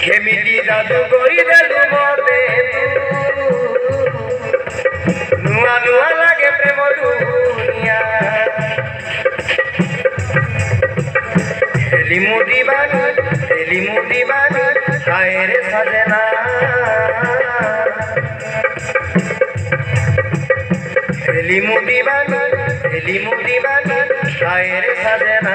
केमिति जादू करी देलु मते नुआ नुआ लागे प्रेम दुनिया हेली मुदी बानी हाय रे सजना हेली मुदी बानी हाय रे सजना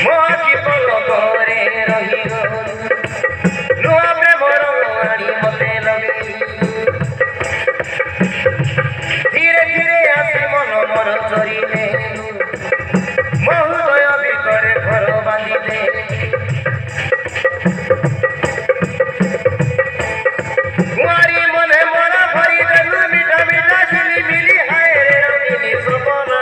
मोकी पलो करे रही गो नुआ प्रेमर आनी मते लगे धीरे धीरे आसे मन मोर चरिले महोदय भितरे घर बांधिले कुआरी मने मोरा भरी देलु मीठा मीठा झिली मिली हाय रे रंगीनी सपना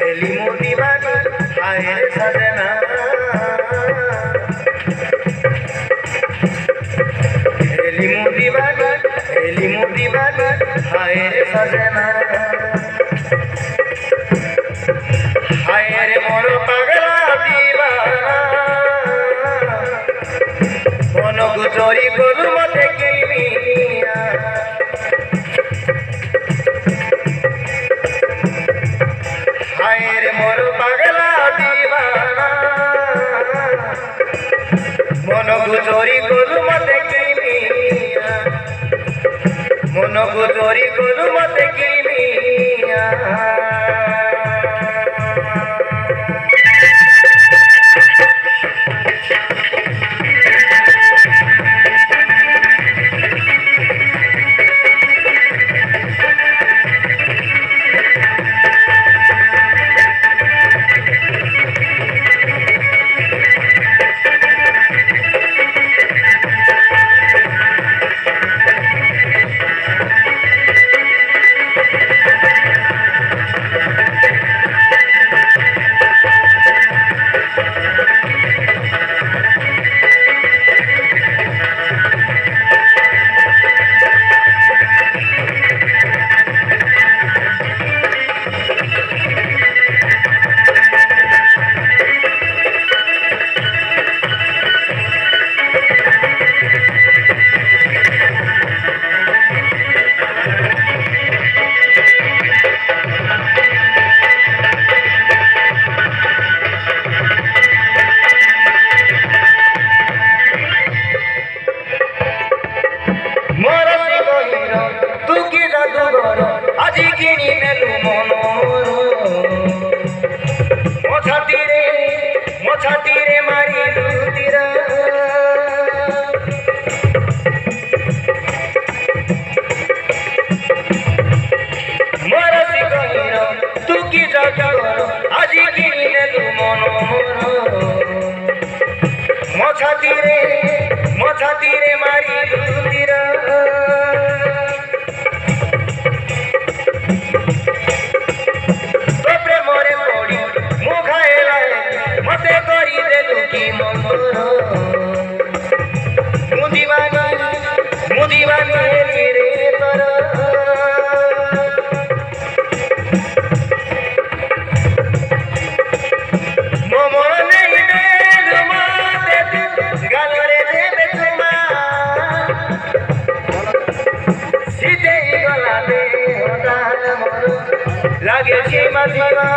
हेली मुदी बानी हाय रे सजना हेली मुदी बानी हाय रे सजना हाय रे मोर पागला दीवाना मन गुजरी गलु मते केमिया हाय रे मोर पागला दीवाना मन गुजरी गलु मते केमिया मन गुजरी गलु मते केमिया আজি কিনি নেলু মন ছাতিরে মারিলু তীরা মরসি কহির তু কি জাগর আজি কিনি নেলু মন ছাতিরে মারিলু তীরা मुदीवानी रे तर मोमर नहीं दे माते गालरे देबे तुमा सीधे गला दे होदाल मोर लागे छी मदीवा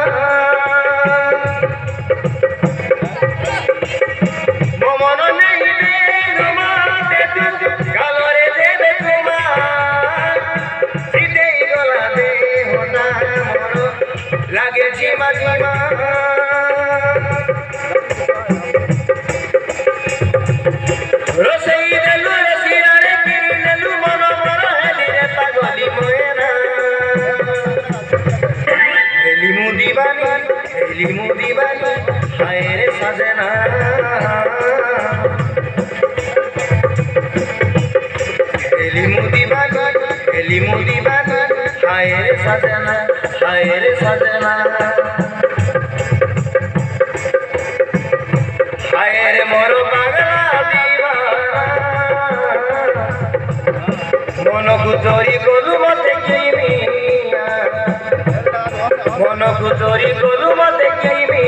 लागे झिमा झिमा रोसई देलु रसिया रे किरी नेलु मन मन हेली रे पागली मोएना हेली मुदी बानी हाय रे सजना हेली मुदी बानी हाय रे सजना हाय रे सजना हाय रे मोर पागला दीवाना मन गुजरी गलु मते केमिया মনকু চোরি গলু মতে কেইমি